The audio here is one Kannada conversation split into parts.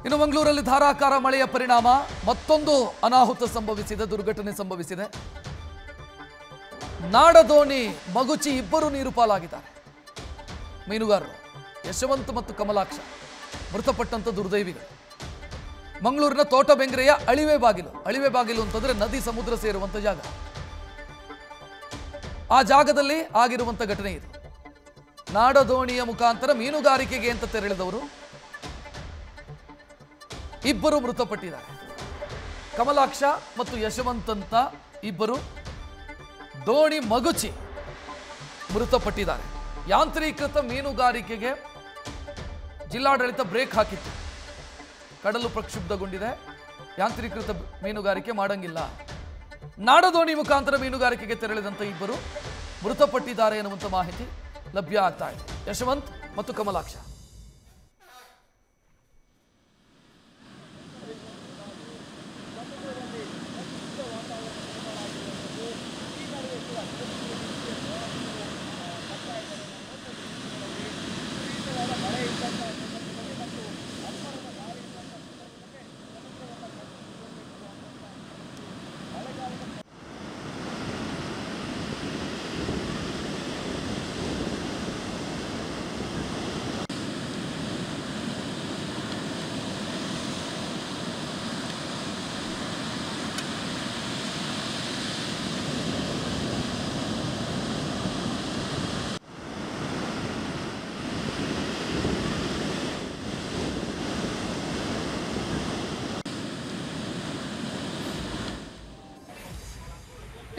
ಇನ್ನು ಮಂಗಳೂರಲ್ಲಿ ಧಾರಾಕಾರ ಮಳೆಯ ಪರಿಣಾಮ ಮತ್ತೊಂದು ಅನಾಹುತ ಸಂಭವಿಸಿದೆ, ದುರ್ಘಟನೆ ಸಂಭವಿಸಿದೆ. ನಾಡದೋಣಿ ಮಗುಚಿ ಇಬ್ಬರು ನೀರು ಪಾಲಾಗಿದ್ದಾರೆ. ಮೀನುಗಾರರು ಯಶವಂತ್ ಮತ್ತು ಕಮಲಾಕ್ಷ ಮೃತಪಟ್ಟಂತ ದುರ್ದೈವಿಗಳು. ಮಂಗಳೂರಿನ ತೋಟಬೆಂಗ್ರೆಯ ಅಳಿವೆ ಬಾಗಿಲು ಅಂತಂದ್ರೆ ನದಿ ಸಮುದ್ರ ಸೇರುವಂತ ಜಾಗ. ಆ ಜಾಗದಲ್ಲಿ ಆಗಿರುವಂತ ಘಟನೆ ಇದು. ನಾಡದೋಣಿಯ ಮುಖಾಂತರ ಮೀನುಗಾರಿಕೆಗೆ ಅಂತ ತೆರಳಿದವರು ಇಬ್ಬರು ಮೃತಪಟ್ಟಿದ್ದಾರೆ. ಕಮಲಾಕ್ಷ ಮತ್ತು ಯಶವಂತ್ ಅಂತ ಇಬ್ಬರು ದೋಣಿ ಮಗುಚಿ ಮೃತಪಟ್ಟಿದ್ದಾರೆ. ಯಾಂತ್ರೀಕೃತ ಮೀನುಗಾರಿಕೆಗೆ ಜಿಲ್ಲಾಡಳಿತ ಬ್ರೇಕ್ ಹಾಕಿತ್ತು. ಕಡಲು ಪ್ರಕ್ಷುಬ್ಧಗೊಂಡಿದೆ, ಯಾಂತ್ರೀಕೃತ ಮೀನುಗಾರಿಕೆ ಮಾಡಂಗಿಲ್ಲ. ನಾಡದೋಣಿ ಮುಖಾಂತರ ಮೀನುಗಾರಿಕೆಗೆ ತೆರಳಿದಂತ ಇಬ್ಬರು ಮೃತಪಟ್ಟಿದ್ದಾರೆ ಎನ್ನುವಂತ ಮಾಹಿತಿ ಲಭ್ಯ ಆಗ್ತಾ ಇದೆ. ಯಶವಂತ್ ಮತ್ತು ಕಮಲಾಕ್ಷ.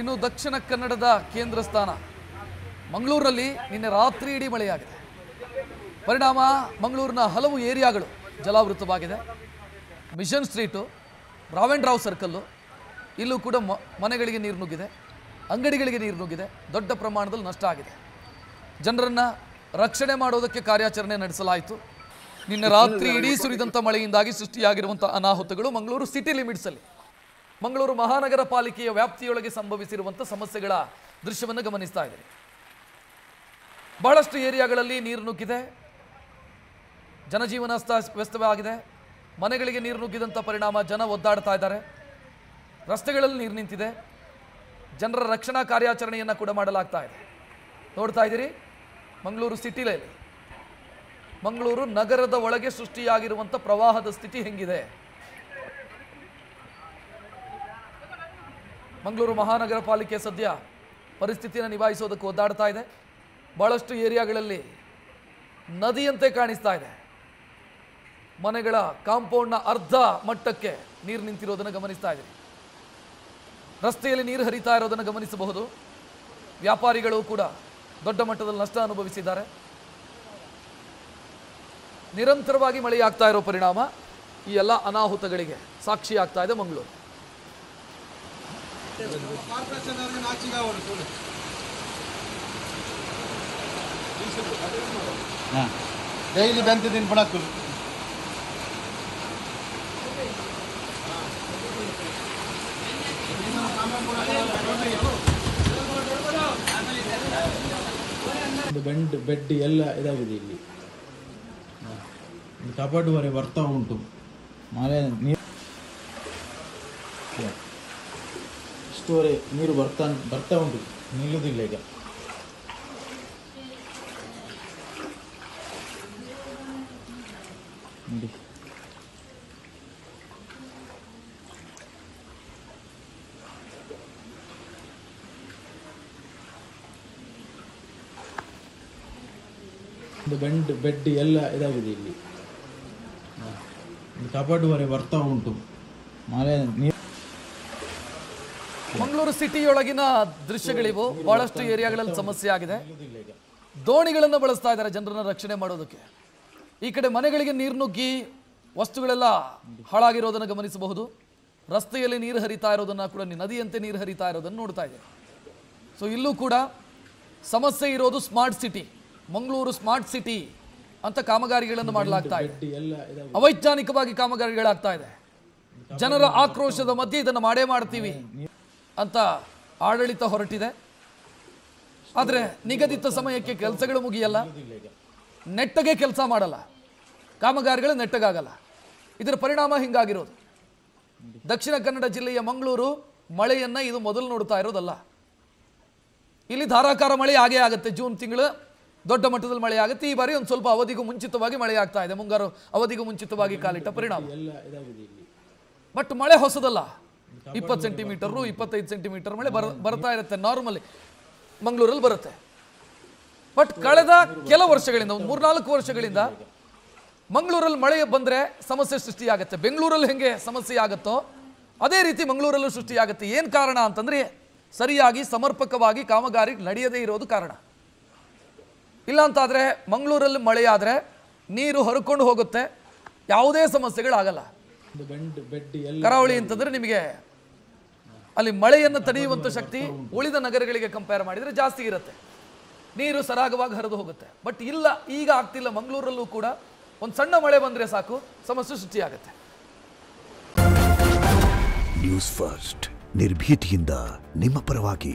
ಇನ್ನು ದಕ್ಷಿಣ ಕನ್ನಡದ ಕೇಂದ್ರ ಸ್ಥಾನ ಮಂಗಳೂರಲ್ಲಿ ನಿನ್ನೆ ರಾತ್ರಿ ಇಡೀ ಮಳೆಯಾಗಿದೆ. ಪರಿಣಾಮ ಮಂಗಳೂರಿನ ಹಲವು ಏರಿಯಾಗಳು ಜಲಾವೃತವಾಗಿದೆ. ಮಿಷನ್ ಸ್ಟ್ರೀಟು, ರಾವ್ ಸರ್ಕಲ್ಲು, ಇಲ್ಲೂ ಕೂಡ ಮನೆಗಳಿಗೆ ನೀರು ನುಗ್ಗಿದೆ, ಅಂಗಡಿಗಳಿಗೆ ನೀರು ನುಗ್ಗಿದೆ. ದೊಡ್ಡ ಪ್ರಮಾಣದಲ್ಲಿ ನಷ್ಟ ಆಗಿದೆ. ಜನರನ್ನು ರಕ್ಷಣೆ ಮಾಡೋದಕ್ಕೆ ಕಾರ್ಯಾಚರಣೆ ನಡೆಸಲಾಯಿತು. ನಿನ್ನೆ ರಾತ್ರಿ ಇಡೀ ಸುರಿದಂಥ ಮಳೆಯಿಂದಾಗಿ ಸೃಷ್ಟಿಯಾಗಿರುವಂಥ ಅನಾಹುತಗಳು ಮಂಗಳೂರು ಸಿಟಿ ಲಿಮಿಟ್ಸಲ್ಲಿ, ಮಂಗಳೂರು ಮಹಾನಗರ ಪಾಲಿಕೆಯ ವ್ಯಾಪ್ತಿಯೊಳಗೆ ಸಂಭವಿಸಿರುವಂಥ ಸಮಸ್ಯೆಗಳ ದೃಶ್ಯವನ್ನು ಗಮನಿಸ್ತಾ ಇದ್ದೀರಿ. ಬಹಳಷ್ಟು ಏರಿಯಾಗಳಲ್ಲಿ ನೀರು ನುಗ್ಗಿದೆ, ಜನಜೀವನ ವ್ಯಸ್ತವಾಗಿದೆ. ಮನೆಗಳಿಗೆ ನೀರು ನುಗ್ಗಿದಂಥ ಪರಿಣಾಮ ಜನ ಒದ್ದಾಡ್ತಾ ಇದ್ದಾರೆ. ರಸ್ತೆಗಳಲ್ಲಿ ನೀರು ನಿಂತಿದೆ. ಜನರ ರಕ್ಷಣಾ ಕಾರ್ಯಾಚರಣೆಯನ್ನು ಕೂಡ ಮಾಡಲಾಗ್ತಾ ಇದೆ. ನೋಡ್ತಾ ಇದ್ದೀರಿ ಮಂಗಳೂರು ಸಿಟಿಯಲ್ಲಿ, ಮಂಗಳೂರು ನಗರದ ಒಳಗೆ ಸೃಷ್ಟಿಯಾಗಿರುವಂಥ ಪ್ರವಾಹದ ಸ್ಥಿತಿ ಹೆಂಗಿದೆ. ಮಂಗಳೂರು ಮಹಾನಗರ ಪಾಲಿಕೆ ಸದ್ಯ ಪರಿಸ್ಥಿತಿಯನ್ನು ನಿಭಾಯಿಸೋದಕ್ಕೆ ಒದ್ದಾಡ್ತಾ ಇದೆ. ಭಾಳಷ್ಟು ಏರಿಯಾಗಳಲ್ಲಿ ನದಿಯಂತೆ ಕಾಣಿಸ್ತಾ ಇದೆ. ಮನೆಗಳ ಕಾಂಪೌಂಡ್ನ ಅರ್ಧ ಮಟ್ಟಕ್ಕೆ ನೀರು ನಿಂತಿರೋದನ್ನು ಗಮನಿಸ್ತಾ ಇದೆ. ರಸ್ತೆಯಲ್ಲಿ ನೀರು ಹರಿತಾ ಇರೋದನ್ನು ಗಮನಿಸಬಹುದು. ವ್ಯಾಪಾರಿಗಳು ಕೂಡ ದೊಡ್ಡ ಮಟ್ಟದಲ್ಲಿ ನಷ್ಟ ಅನುಭವಿಸಿದ್ದಾರೆ. ನಿರಂತರವಾಗಿ ಮಳೆಯಾಗ್ತಾ ಇರೋ ಪರಿಣಾಮ ಈ ಎಲ್ಲ ಅನಾಹುತಗಳಿಗೆ ಸಾಕ್ಷಿಯಾಗ್ತಾ ಇದೆ ಮಂಗಳೂರು. ಡೈಲಿ ಬಂತ ದಿನ ಪಡಕು ಬೆಡ್ ಎಲ್ಲ ಇದಾಗಿದೆ. ಇಲ್ಲಿ ಕಬಡ್ ವರೆ ಬರ್ತಾ ಉಂಟು. ಮಳೆ ನೀರು ಇಷ್ಟುವರೆ ನೀರು ಬರ್ತಾ ಉಂಟು, ನಿಲ್ಲುವುದಿಲ್ಲ ಈಗ. ನೋಡಿ ಬೆಡ್ ಎಲ್ಲ ಇದಾಗಿದೆ. ಇಲ್ಲಿ ಕಬಡ್ ವರೆ ಬರ್ತಾ ಉಂಟು. ಮಳೆ ನೀರು ಮಂಗಳೂರು ಸಿಟಿಯೊಳಗಿನ ದೃಶ್ಯಗಳಿವು. ಬಹಳಷ್ಟು ಏರಿಯಾಗಳಲ್ಲಿ ಸಮಸ್ಯೆ ಆಗಿದೆ. ದೋಣಿಗಳನ್ನು ಬಳಸ್ತಾ ಇದ್ದಾರೆ ಜನರನ್ನ ರಕ್ಷಣೆ ಮಾಡೋದಕ್ಕೆ. ಈ ಕಡೆ ಮನೆಗಳಿಗೆ ನೀರು ನುಗ್ಗಿ ವಸ್ತುಗಳೆಲ್ಲ ಹಾಳಾಗಿರೋದನ್ನು ಗಮನಿಸಬಹುದು. ರಸ್ತೆಯಲ್ಲಿ ನೀರು ಹರಿತಾ ಇರೋದನ್ನು ಕೂಡ, ನದಿಯಂತೆ ನೀರು ಹರಿತಾ ಇರೋದನ್ನು ನೋಡ್ತಾ ಇದೆ. ಸೊ ಇಲ್ಲೂ ಕೂಡ ಸಮಸ್ಯೆ ಇರೋದು smart city, Mangaluru smart city ಅಂತ ಕಾಮಗಾರಿಗಳನ್ನು ಮಾಡಲಾಗ್ತಾ ಇದೆ. ಅವೈಜ್ಞಾನಿಕವಾಗಿ ಕಾಮಗಾರಿಗಳಾಗ್ತಾ ಇದೆ. ಜನರ ಆಕ್ರೋಶದ ಮಧ್ಯೆ ಇದನ್ನು ಮಾಡೇ ಮಾಡ್ತೀವಿ ಅಂತ ಆಡಳಿತ ಹೊರಟಿದೆ. ಆದರೆ ನಿಗದಿತ ಸಮಯಕ್ಕೆ ಕೆಲಸಗಳು ಮುಗಿಯಲ್ಲ, ನೆಟ್ಟಗೆ ಕೆಲಸ ಮಾಡಲ್ಲ, ಕಾಮಗಾರಿಗಳು ನೆಟ್ಟಗಾಗಲ್ಲ. ಇದರ ಪರಿಣಾಮ ಹಿಂಗಾಗಿರೋದು. ದಕ್ಷಿಣ ಕನ್ನಡ ಜಿಲ್ಲೆಯ ಮಂಗಳೂರು ಮಳೆಯನ್ನು ಇದು ಮೊದಲು ನೋಡ್ತಾ ಇರೋದಲ್ಲ. ಇಲ್ಲಿ ಧಾರಾಕಾರ ಮಳೆ ಆಗೇ ಆಗುತ್ತೆ. ಜೂನ್ ತಿಂಗಳು ದೊಡ್ಡ ಮಟ್ಟದಲ್ಲಿ ಮಳೆ ಆಗುತ್ತೆ. ಈ ಬಾರಿ ಒಂದು ಸ್ವಲ್ಪ ಅವಧಿಗೂ ಮುಂಚಿತವಾಗಿ ಮಳೆ ಆಗ್ತಾ ಇದೆ. ಮುಂಗಾರು ಅವಧಿಗೂ ಮುಂಚಿತವಾಗಿ ಕಾಲಿಟ್ಟ ಪರಿಣಾಮ. ಬಟ್ ಮಳೆ ಹೊಸದಲ್ಲ. 20 ಸೆಂಟಿಮೀಟರ್ 25 ಸೆಂಟಿಮೀಟರ್ ಮಳೆ ಬರ್ತಾ ಇರುತ್ತೆ. ನಾರ್ಮಲಿ ಮಂಗಳೂರಲ್ಲಿ ಬರುತ್ತೆ. ಬಟ್ ಕಳೆದ ಕೆಲ ವರ್ಷಗಳಿಂದ, ಒಂದು 3-4 ವರ್ಷಗಳಿಂದ ಮಂಗಳೂರಲ್ಲಿ ಮಳೆ ಬಂದರೆ ಸಮಸ್ಯೆ ಸೃಷ್ಟಿಯಾಗುತ್ತೆ. ಬೆಂಗಳೂರಲ್ಲಿ ಹೆಂಗೆ ಸಮಸ್ಯೆ ಆಗುತ್ತೋ ಅದೇ ರೀತಿ ಮಂಗಳೂರಲ್ಲೂ ಸೃಷ್ಟಿಯಾಗುತ್ತೆ. ಏನು ಕಾರಣ ಅಂತಂದರೆ ಸರಿಯಾಗಿ ಸಮರ್ಪಕವಾಗಿ ಕಾಮಗಾರಿ ನಡೆಯದೇ ಇರೋದು ಕಾರಣ. ಇಲ್ಲ ಅಂತಾದರೆ ಮಂಗಳೂರಲ್ಲಿ ಮಳೆಯಾದರೆ ನೀರು ಹರ್ಕೊಂಡು ಹೋಗುತ್ತೆ, ಯಾವುದೇ ಸಮಸ್ಯೆಗಳಾಗಲ್ಲ. ಕರಾವಳಿ ಅಂತಂದರೆ ನಿಮಗೆ ಅಲ್ಲಿ ಮಳೆಯನ್ನು ತಡೆಯುವಂಥ ಶಕ್ತಿ ಉಳಿದ ನಗರಗಳಿಗೆ ಕಂಪೇರ್ ಮಾಡಿದರೆ ಜಾಸ್ತಿ ಇರುತ್ತೆ. ನೀರು ಸರಾಗವಾಗಿ ಹರಿದು ಹೋಗುತ್ತೆ. ಬಟ್ ಇಲ್ಲ, ಈಗ ಆಗ್ತಿಲ್ಲ. ಮಂಗಳೂರಲ್ಲೂ ಕೂಡ ಒಂದು ಸಣ್ಣ ಮಳೆ ಬಂದರೆ ಸಾಕು, ಸಮಸ್ಯೆ ಸೃಷ್ಟಿಯಾಗುತ್ತೆ. ನ್ಯೂಸ್ ಫಸ್ಟ್ ನಿರ್ಭೀತಿಯಿಂದ ನಿಮ್ಮ ಪರವಾಗಿ.